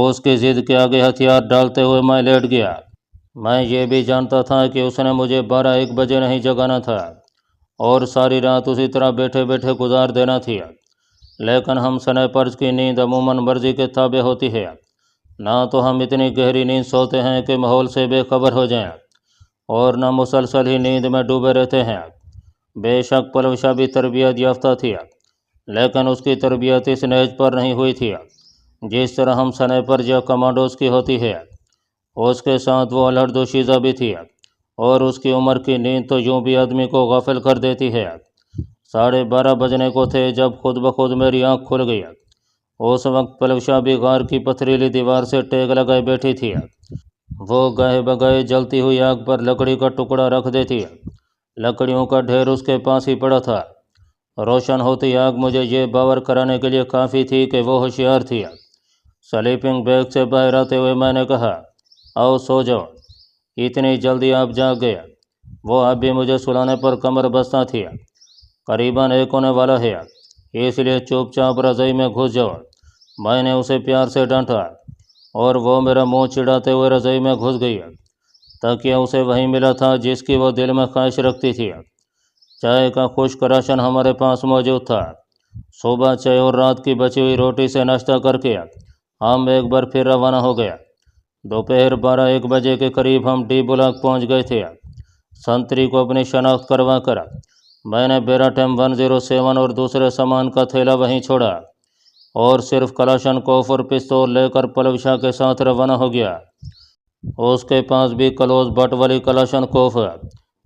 اس کی ضد کے آگے ہتھیار ڈالتے ہوئے میں لیٹ گیا۔ میں یہ بھی جانتا تھا کہ اس نے مجھے 12-1 بجے نہیں جگانا تھا اور ساری رات اسی طرح بیٹھے بیٹھے گزار دینا تھی، لیکن ہم سنیپرز کی نیند عموماً مرضی کے تابع ہوتی ہے۔ نہ تو ہم اتنی گہری نیند سوتے ہیں کہ ماحول سے بے خبر ہو جائیں، اور نہ مسلسل ہی نیند میں ڈوبے رہتے ہیں۔ بے شک پلوشا بھی تربیت یافتہ تھی، لیکن اس کی تربیت اس نہج پر نہیں ہوئی تھی جس طرح ہم سنیپرز یا کمانڈوز کی ہوتی ہے۔ اس کے ساتھ وہ الہڑ دوشیزہ بھی تھی، اور اس کی عمر کی نیند تو یوں بھی آدمی کو غافل کر دیتی ہے۔ 12:30 بجنے کو تھے جب خود بخود میری آنکھ کھل گئی۔ اس وقت پلوشا بھی غار کی پتھریلی دیوار سے ٹیک لگائے بیٹھی تھی۔ وہ گاہے بگاہے جلتی ہوئی آگ پر لکڑی کا ٹکڑا رکھ دیتی۔ لکڑیوں کا ڈھیر اس کے پاس ہی پڑا تھا۔ روشن ہوتی آگ مجھے یہ باور کرانے کے لیے کافی تھی کہ وہ ہوشیار تھی۔ سلیپنگ بیگ سے باہر آتے ہوئے میں نے کہا، آؤ سو جاؤ، اتنی جلدی آپ جاگ گئے۔ وہ اب بھی مجھے سلانے پر کمر بستہ تھی۔ قریباً 1 ہونے والا ہے، اس لیے چپ چاپ رضائی میں گھس جاؤ۔ میں نے اسے پیار سے ڈانٹا اور وہ میرا منہ چڑھاتے ہوئے رضائی میں گھس گئی۔ تکیہ اسے وہی ملا تھا جس کی وہ دل میں خواہش رکھتی تھی۔ چائے کا خشک راشن ہمارے پاس موجود تھا۔ صبح چائے اور رات کی بچی ہوئی روٹی سے ناشتہ کر کے ہم ایک بار پھر روانہ ہو گیا۔ دوپہر 12-1 بجے کے قریب ہم ڈی بلاک پہنچ گئے تھے۔ سنتری کو اپنی شناخت کروا کر میں نے بیراٹیم 107 اور دوسرے سامان کا تھیلا وہیں چھوڑا اور صرف کلاشن کوف اور پستول لے کر پلوشا کے ساتھ روانہ ہو گیا۔ اس کے پاس بھی کلوز بٹ والی کلاشن کوف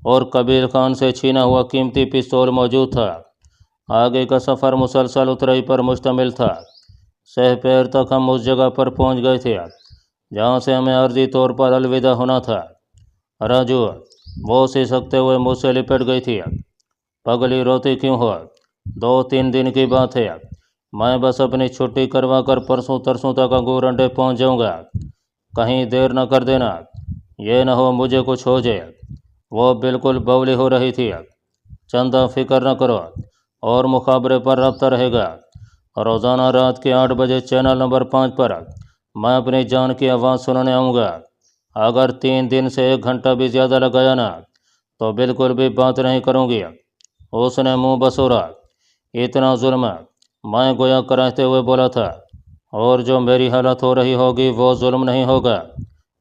اور کبیر خان سے چھینا ہوا قیمتی پستول موجود تھا۔ آگے کا سفر مسلسل اترائی پر مشتمل تھا۔ سہ پیر تک ہم اس جگہ پر پہنچ گئے تھے جہاں سے ہمیں عارضی طور پر الوداع ہونا تھا۔ راجو، وہ سسکتے ہوئے مجھ سے لپٹ گئی تھی۔ پگلی روتی کیوں ہو؟ 2-3 دن کی بات ہے، میں بس اپنی چھٹی کروا کر پرسوں ترسوں تک انگور انڈے پہنچ جاؤں گا، کہیں دیر نہ کر دینا، یہ نہ ہو مجھے کچھ ہو جائے۔ وہ بالکل بولی ہو رہی تھی۔ چندہ فکر نہ کرو، اور مخابرے پر رابطہ رہے گا۔ روزانہ رات کے 8 بجے چینل نمبر 5 پر میں اپنی جان کی آواز سننے آؤں گا۔ اگر 3 دن سے 1 گھنٹہ بھی زیادہ لگایا نا تو بالکل بھی بات نہیں کروں گی۔ اس نے منہ بسورا، اتنا ظلم؟ میں گویا کراہتے ہوئے بولا تھا، اور جو میری حالت ہو رہی ہوگی وہ ظلم نہیں ہوگا۔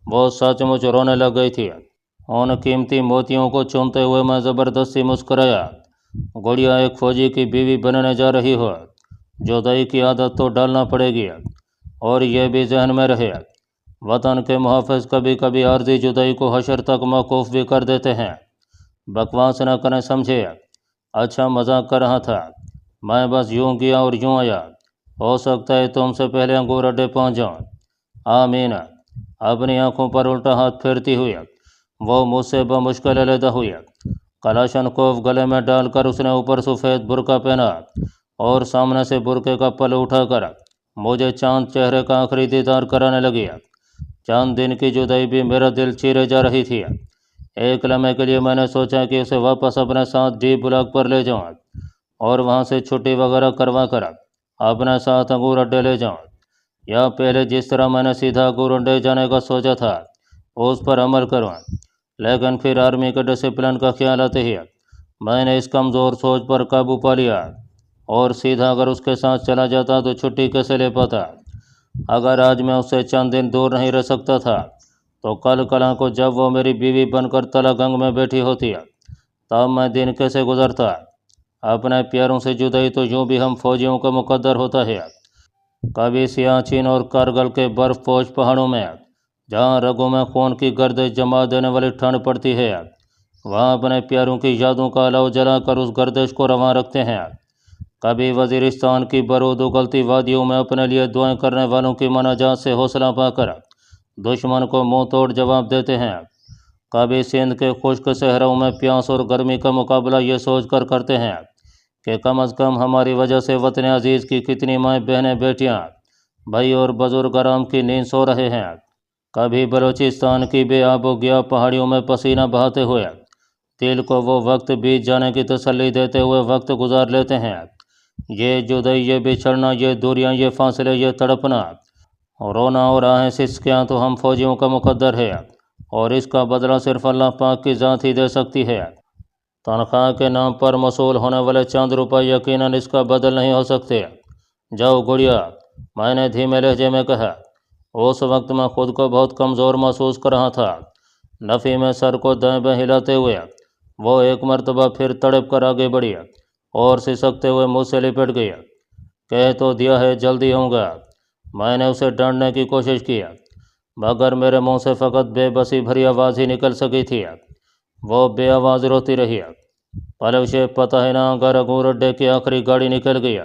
وہ سچ مچ رونے لگ گئی تھی۔ ان قیمتی موتیوں کو چومتے ہوئے میں زبردستی مسکرایا۔ گڑیا ایک فوجی کی بیوی بننے جا رہی ہو، جدائی کی عادت تو ڈالنا پڑے گی، اور یہ بھی ذہن میں رہے، وطن کے محافظ کبھی کبھی عارضی جدائی کو حشر تک موقوف بھی کر دیتے ہیں۔ بکواس نہ کریں، سمجھے؟ اچھا مذاق کر رہا تھا، میں بس یوں گیا اور یوں آیا، ہو سکتا ہے تم سے پہلے انگور اڈے پہنچ جاؤں۔ آمین۔ اپنی آنکھوں پر الٹا ہاتھ پھیرتی ہوئی وہ مجھ سے بمشکل علیحدہ ہوئی۔ کلاشن کوف گلے میں ڈال کر اس نے اوپر سفید برقع پہنا اور سامنے سے برقعے کا پلو اٹھا کر مجھے چاند چہرے کا آخری دیدار کرانے لگی۔ چند دن کی جدائی بھی میرا دل چیرے جا رہی تھی۔ ایک لمحے کے لیے میں نے سوچا کہ اسے واپس اپنے ساتھ ڈی بلاک پر لے جاؤں اور وہاں سے چھٹی وغیرہ کروا کر اپنے ساتھ انگور اڈے لے جاؤں، یا پہلے جس طرح میں نے سیدھا انگور اڈے جانے کا سوچا تھا اس پر عمل کروں۔ لیکن پھر آرمی کے ڈسپلن کا خیال آتے ہی میں نے اس کمزور سوچ پر قابو پا لیا، اور سیدھا اگر اس کے ساتھ چلا جاتا تو چھٹی کیسے لے پاتا؟ اگر آج میں اس سے چند دن دور نہیں رہ سکتا تھا تو کل کلاں کو جب وہ میری بیوی بن کر تلا گنگ میں بیٹھی ہوتی تب میں دن کیسے گزرتا؟ اپنے پیاروں سے جدائی تو یوں بھی ہم فوجیوں کا مقدر ہوتا ہے۔ کبھی سیاچین اور کارگل کے برف پوش پہاڑوں میں جہاں رگوں میں خون کی گردش جما دینے والی ٹھنڈ پڑتی ہے، وہاں اپنے پیاروں کی یادوں کا الاؤ جلا کر اس گردش کو رواں رکھتے ہیں۔ کبھی وزیرستان کی برود اگلتی وادیوں میں اپنے لیے دعائیں کرنے والوں کی مناجات سے حوصلہ پا کر دشمن کو منہ توڑ جواب دیتے ہیں۔ کبھی سندھ کے خشک صحراؤں میں پیاس اور گرمی کا مقابلہ یہ سوچ کر کرتے ہیں کہ کم از کم ہماری وجہ سے وطن عزیز کی کتنی مائیں بہنیں بیٹیاں بھائی اور بزرگ آرام کی نیند سو رہے ہیں۔ کبھی بلوچستان کی بے آب و گیا پہاڑیوں میں پسینہ بہاتے ہوئے دل کو وہ وقت بیت جانے کی تسلی دیتے ہوئے وقت گزار لیتے ہیں۔ یہ جدائی، یہ بچھڑنا، یہ دوریاں، یہ فاصلے، یہ تڑپنا رونا اور آہیں سسکیاں تو ہم فوجیوں کا مقدر ہے، اور اس کا بدلہ صرف اللہ پاک کی ذات ہی دے سکتی ہے۔ تنخواہ کے نام پر موصول ہونے والے چند روپے یقیناً اس کا بدل نہیں ہو سکتے۔ جاؤ گڑیا، میں نے دھیمے لہجے میں کہا۔ اس وقت میں خود کو بہت کمزور محسوس کر رہا تھا۔ نفی میں سر کو دائیں بائیں ہلاتے ہوئے وہ ایک مرتبہ پھر تڑپ کر آگے بڑھی اور سسکتے ہوئے مجھ سے لپٹ گئی۔ کہہ تو دیا ہے جلدی آؤں گا۔ میں نے اسے ڈانٹنے کی کوشش کی، مگر میرے منہ سے فقط بے بسی بھری آواز ہی نکل سکی تھی۔ وہ بے آواز روتی رہی۔ پلوشے، پتہ ہے نا اگر انگور اڈے کی آخری گاڑی نکل گئی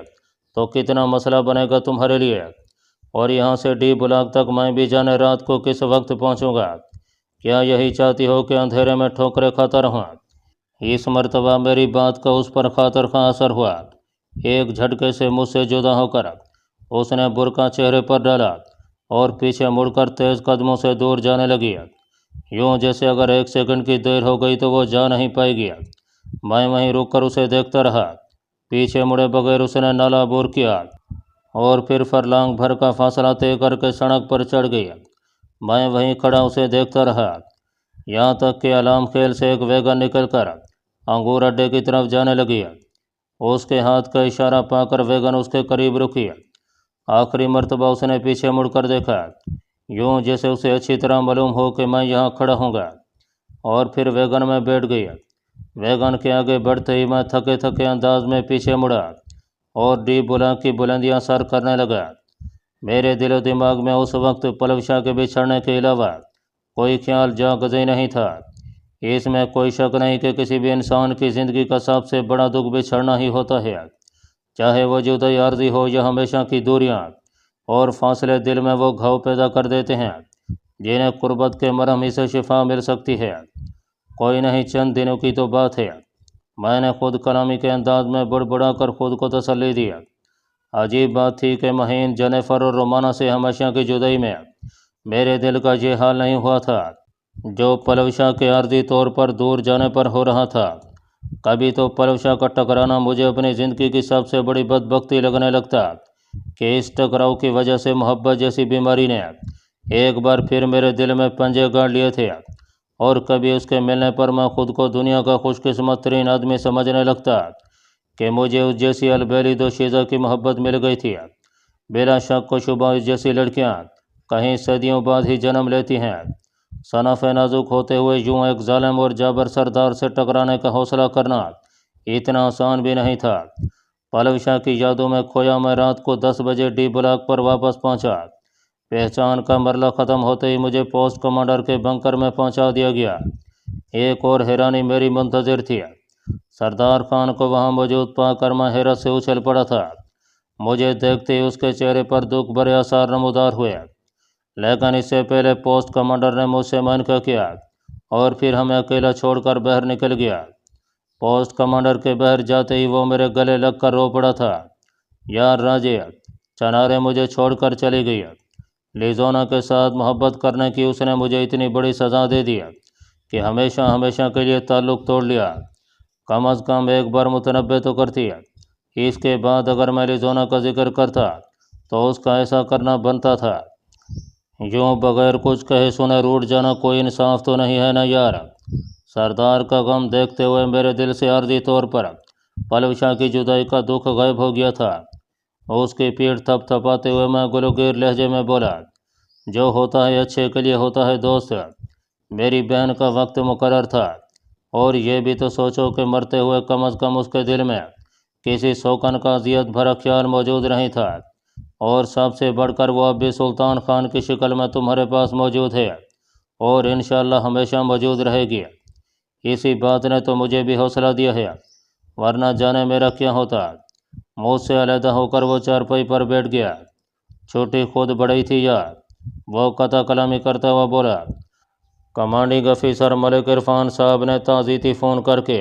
تو کتنا مسئلہ بنے گا تمہارے لیے، اور یہاں سے ڈی بلاک تک میں بھی جانے رات کو کس وقت پہنچوں گا؟ کیا یہی چاہتی ہو کہ اندھیرے میں ٹھوکریں کھاتا رہوں؟ اس مرتبہ میری بات کا اس پر خاطر خواہ اثر ہوا۔ ایک جھٹکے سے مجھ سے جدا ہو کر اس نے برقع چہرے پر ڈالا اور پیچھے مڑ کر تیز قدموں سے دور جانے لگی، یوں جیسے اگر ایک سیکنڈ کی دیر ہو گئی تو وہ جا نہیں پائے گی۔ میں وہیں رک کر اسے دیکھتا رہا۔ پیچھے مڑے بغیر اس نے نالا عبور کیا اور پھر فرلانگ بھر کا فاصلہ طے کر کے سڑک پر چڑھ گئی۔ میں وہیں کھڑا اسے دیکھتا رہا، یہاں تک کہ علام کھیل سے ایک ویگن نکل کر انگور اڈے کی طرف جانے لگی۔ اس کے ہاتھ کا اشارہ پا کر ویگن اس کے قریب رکی۔ آخری مرتبہ اس نے پیچھے مڑ کر دیکھا، یوں جیسے اسے اچھی طرح معلوم ہو کہ میں یہاں کھڑا ہوں گا، اور پھر ویگن میں بیٹھ گئی۔ ویگن کے آگے بڑھتے ہی میں تھکے تھکے انداز میں پیچھے مڑا اور ڈی بلاک کی بلندیاں سر کرنے لگا۔ میرے دل و دماغ میں اس وقت پلوشا کے بچھڑنے کے علاوہ کوئی خیال جا گزر نہیں تھا۔ اس میں کوئی شک نہیں کہ کسی بھی انسان کی زندگی کا سب سے بڑا دکھ بچھڑنا ہی ہوتا ہے، چاہے وہ جدائی عارضی ہو یا ہمیشہ کی دوریاں اور فاصلے دل میں وہ گھاؤ پیدا کر دیتے ہیں جنہیں قربت کے مرہم ہی سے شفا مل سکتی ہے۔ کوئی نہیں، چند دنوں کی تو بات ہے۔ میں نے خود کلامی کے انداز میں بڑبڑا کر خود کو تسلی دی۔ عجیب بات تھی کہ مہین جینیفر اور رومانہ سے ہمیشہ کی جدائی میں میرے دل کا یہ حال نہیں ہوا تھا جو پلوشا کے عارضی طور پر دور جانے پر ہو رہا تھا۔ کبھی تو پلوشا کا ٹکرانا مجھے اپنی زندگی کی سب سے بڑی بدبختی لگنے لگتا کہ اس ٹکراؤ کی وجہ سے محبت جیسی بیماری نے ایک بار پھر میرے دل میں پنجے گاڑ لیے تھے، اور کبھی اس کے ملنے پر میں خود کو دنیا کا خوش قسمت ترین آدمی سمجھنے لگتا کہ مجھے اس جیسی البیلی دوشیزہ کی محبت مل گئی تھی۔ بلا شک و شبہ اس جیسی لڑکیاں کہیں صدیوں بعد ہی جنم لیتی ہیں۔ صنف نازک ہوتے ہوئے یوں ایک ظالم اور جابر سردار سے ٹکرانے کا حوصلہ کرنا اتنا آسان بھی نہیں تھا۔ پلوشا کی یادوں میں کھویا میں رات کو 10 بجے ڈی بلاک پر واپس پہنچا۔ پہچان کا مرحلہ ختم ہوتے ہی مجھے پوسٹ کمانڈر کے بنکر میں پہنچا دیا گیا۔ ایک اور حیرانی میری منتظر تھی۔ سردار خان کو وہاں موجود پا کر میں حیرت سے اچھل پڑا تھا۔ مجھے دیکھتے ہی اس کے چہرے پر دکھ بھرے آثار نمودار ہوئے، لیکن اس سے پہلے پوسٹ کمانڈر نے مجھ سے منع کیا اور پھر ہمیں اکیلا چھوڑ کر باہر نکل گیا۔ پوسٹ کمانڈر کے باہر جاتے ہی وہ میرے گلے لگ کر رو پڑا تھا۔ یار راجے، چنارے مجھے چھوڑ کر چلی گئی۔ لیزونا کے ساتھ محبت کرنے کی اس نے مجھے اتنی بڑی سزا دے دی کہ ہمیشہ ہمیشہ کے لیے تعلق توڑ لیا۔ کم از کم ایک بار متنبہ تو کرتی۔ اس کے بعد اگر میں لیزونا کا ذکر کرتا تو اس کا ایسا کرنا بنتا تھا۔ یوں بغیر کچھ کہے سنے روٹ جانا کوئی انصاف تو نہیں ہے نا یار۔ سردار کا غم دیکھتے ہوئے میرے دل سے عارضی طور پر پلوشا کی جدائی کا دکھ غائب ہو گیا تھا۔ اس کی پیٹھ تھپ تھپاتے ہوئے میں گلوگیر لہجے میں بولا، جو ہوتا ہے اچھے کے لیے ہوتا ہے دوست۔ میری بہن کا وقت مقرر تھا، اور یہ بھی تو سوچو کہ مرتے ہوئے کم از کم اس کے دل میں کسی سوکن کا اذیت بھرا خیال موجود نہیں تھا، اور سب سے بڑھ کر وہ اب بھی سلطان خان کی شکل میں تمہارے پاس موجود ہے اور انشاءاللہ ہمیشہ موجود رہے گی۔ اسی بات نے تو مجھے بھی حوصلہ دیا ہے، ورنہ جانے میرا کیا ہوتا۔ مجھ سے علیحدہ ہو کر وہ چارپائی پر بیٹھ گیا۔ چھٹی خود بڑی تھی یار، وہ قطع کلامی کرتا ہوا بولا۔ کمانڈنگ افیسر ملک عرفان صاحب نے تعزیتی فون کر کے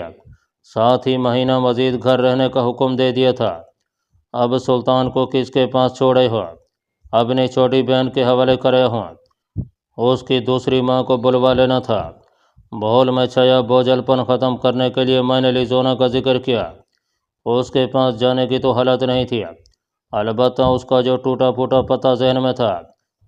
ساتھ ہی مہینہ مزید گھر رہنے کا حکم دے دیا تھا۔ اب سلطان کو کس کے پاس چھوڑے ہو؟ اپنی چھوٹی بہن کے حوالے کرے ہوں۔ اس کی دوسری ماں کو بلوا لینا تھا۔ بھول میں چھایا بوجھل پن ختم کرنے کے لیے میں نے لیزونا کا ذکر کیا۔ اس کے پاس جانے کی تو حالت نہیں تھی، البتہ اس کا جو ٹوٹا پھوٹا پتہ ذہن میں تھا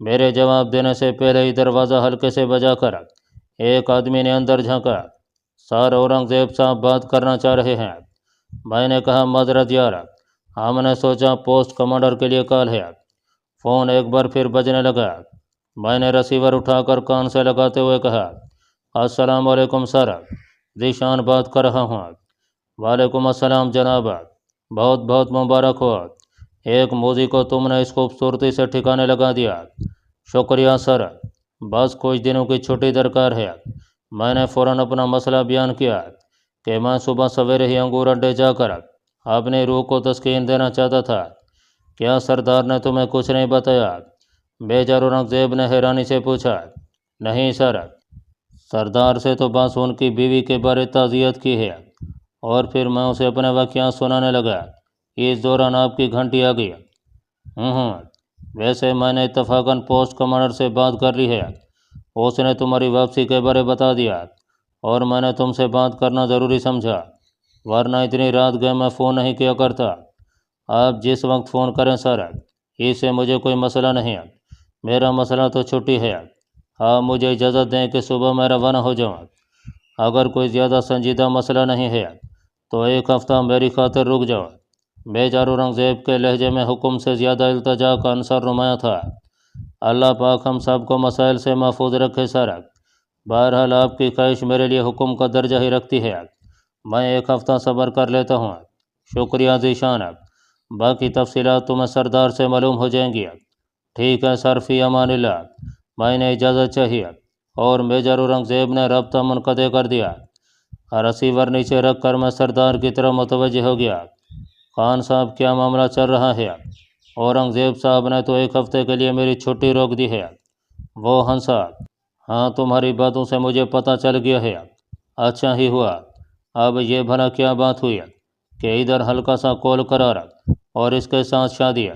میرے جواب دینے سے پہلے ہی دروازہ ہلکے سے بجا کر ایک آدمی نے اندر جھانکا۔ سر، اورنگزیب صاحب بات کرنا چاہ رہے ہیں۔ میں نے کہا معذرت یار، ہم نے سوچا پوسٹ کمانڈر کے لیے کال ہے۔ فون ایک بار پھر بجنے لگا۔ میں نے ریسیور اٹھا کر کان سے لگاتے ہوئے کہا، السلام علیکم سر، ذیشان بات کر رہا ہوں۔ وعلیکم السلام جناب، بہت بہت مبارک ہو، ایک موذی کو تم نے اس خوبصورتی سے ٹھکانے لگا دیا۔ شکریہ سر، بس کچھ دنوں کی چھٹی درکار ہے۔ میں نے فوراً اپنا مسئلہ بیان کیا کہ میں صبح سویرے ہی انگور اڈے جا کر اپنی روح کو تسکین دینا چاہتا تھا۔ کیا سردار نے تمہیں کچھ نہیں بتایا؟ میجر اورنگزیب نے حیرانی سے پوچھا۔ نہیں سر، سردار سے تو بس ان کی بیوی کے بارے تعزیت کی ہے، اور پھر میں اسے اپنے واقعات سنانے لگا۔ اس دوران آپ کی گھنٹی آ گئی۔ ویسے میں نے اتفاقاً پوسٹ کمانڈر سے بات کر لی ہے، اس نے تمہاری واپسی کے بارے بتا دیا، اور میں نے تم سے بات کرنا ضروری سمجھا، ورنہ اتنی رات گئے میں فون نہیں کیا کرتا۔ آپ جس وقت فون کریں سر، اس سے مجھے کوئی مسئلہ نہیں ہے۔ میرا مسئلہ تو چھٹی ہے۔ ہاں، مجھے اجازت دیں کہ صبح میں روانہ ہو جاؤں۔ اگر کوئی زیادہ سنجیدہ مسئلہ نہیں ہے تو ایک ہفتہ میری خاطر رک جاؤ۔ میجر اورنگزیب کے لہجے میں حکم سے زیادہ التجا کا عنصر نمایاں تھا۔ اللہ پاک ہم سب کو مسائل سے محفوظ رکھے سر۔ بہرحال آپ کی خواہش میرے لیے حکم کا درجہ ہی رکھتی ہے۔ میں ایک ہفتہ صبر کر لیتا ہوں۔ شکریہ ذیشان، باقی تفصیلات تمہیں سردار سے معلوم ہو جائیں گی۔ ٹھیک ہے سر، فی امان اللہ۔ میں نے اجازت چاہیے، اور میجر اورنگزیب نے رابطہ منقطع کر دیا۔ ریسیور نیچے رکھ کر میں سردار کی طرف متوجہ ہو گیا۔ خان صاحب، کیا معاملہ چل رہا ہے؟ اورنگزیب صاحب نے تو ایک ہفتے کے لیے میری چھٹی روک دی ہے۔ وہ ہنسا۔ ہاں، تمہاری باتوں سے مجھے پتہ چل گیا ہے۔ اچھا ہی ہوا۔ اب یہ بھلا کیا بات ہوئی کہ ادھر ہلکا سا کول قرار اور اس کے ساتھ شادی؟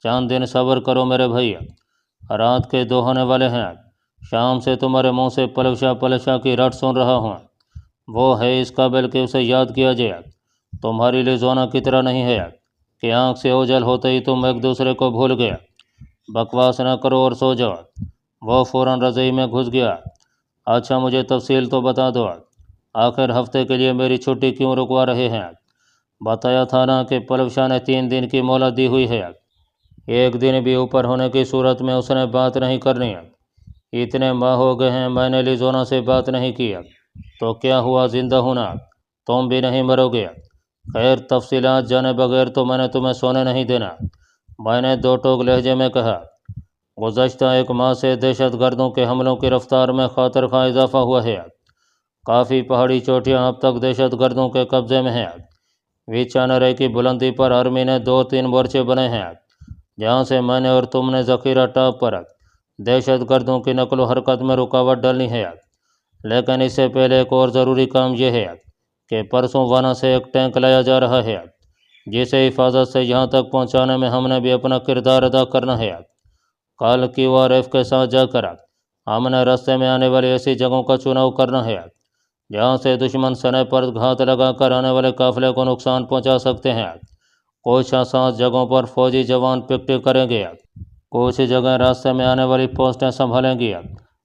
چند دن صبر کرو میرے بھائی، رات کے 2 ہونے والے ہیں۔ شام سے تمہارے منہ سے پلوشا پلشا کی رٹ سن رہا ہوں۔ وہ ہے اس قابل کہ اسے یاد کیا جائے۔ تمہاری لیزونا کی طرح نہیں ہے کہ آنکھ سے اوجھل ہوتے ہی تم ایک دوسرے کو بھول گئے۔ بکواس نہ کرو اور سو جاؤ۔ وہ فوراً رضائی میں گھس گیا۔ اچھا، مجھے تفصیل تو بتا دو، آخر ہفتے کے لیے میری چھٹی کیوں رکوا رہے ہیں؟ بتایا تھا نا کہ پلوشا نے 3 دن کی مہلت دی ہوئی ہے۔ ایک دن بھی اوپر ہونے کی صورت میں اس نے بات نہیں کرنی۔ اتنے ماہ ہو گئے ہیں میں نے لیزونا سے بات نہیں کی، تو کیا ہوا زندہ ہونا؟ تم بھی نہیں مرو گے۔ خیر، تفصیلات جانے بغیر تو میں نے تمہیں سونے نہیں دینا۔ میں نے 2 ٹوک لہجے میں کہا۔ گزشتہ 1 ماہ سے دہشت گردوں کے حملوں کی رفتار میں خاطر خواہ اضافہ ہوا ہے۔ کافی پہاڑی چوٹیاں اب تک دہشت گردوں کے قبضے میں ہیں۔ ویچانرے کی بلندی پر آرمی نے 2-3 مورچے بنے ہیں، جہاں سے میں نے اور تم نے ذخیرہ ٹاپ پر دہشت گردوں کی نقل و حرکت میں رکاوٹ ڈالنی ہے۔ لیکن اس سے پہلے ایک اور ضروری کام یہ ہے کہ پرسوں وانا سے ایک ٹینک لایا جا رہا ہے، جسے حفاظت سے یہاں تک پہنچانے میں ہم نے بھی اپنا کردار ادا کرنا ہے۔ کل QRF کے ساتھ جا کر ہم نے راستے میں آنے والی ایسی جگہوں کا چناؤ کرنا ہے جہاں سے دشمن سنیپر گھات لگا کر آنے والے قافلے کو نقصان پہنچا سکتے ہیں۔ کچھ حساس جگہوں پر فوجی جوان پکٹی کریں گے، کچھ جگہ راستے میں آنے والی پوسٹیں سنبھالیں گی،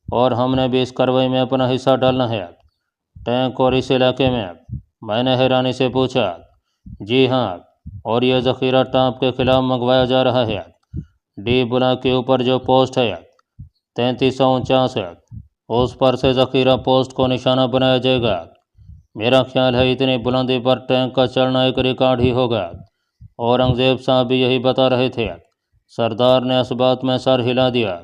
اور ہم نے بھی اس کارروائی میں اپنا حصہ ڈالنا ہے۔ ٹینک اور اس علاقے میں نے حیرانی سے پوچھا۔ جی ہاں، اور یہ ذخیرہ ٹانپ کے خلاف منگوایا جا رہا ہے۔ ڈی بلاک کے اوپر جو پوسٹ ہے 3349، اس پر سے ذخیرہ پوسٹ کو نشانہ بنایا جائے گا۔ میرا خیال ہے اتنی بلندی پر ٹینک کا چڑھنا ایک ریکارڈ ہی ہوگا۔ اورنگزیب صاحب بھی یہی بتا رہے تھے۔ سردار نے اس بات میں سر ہلا دیا۔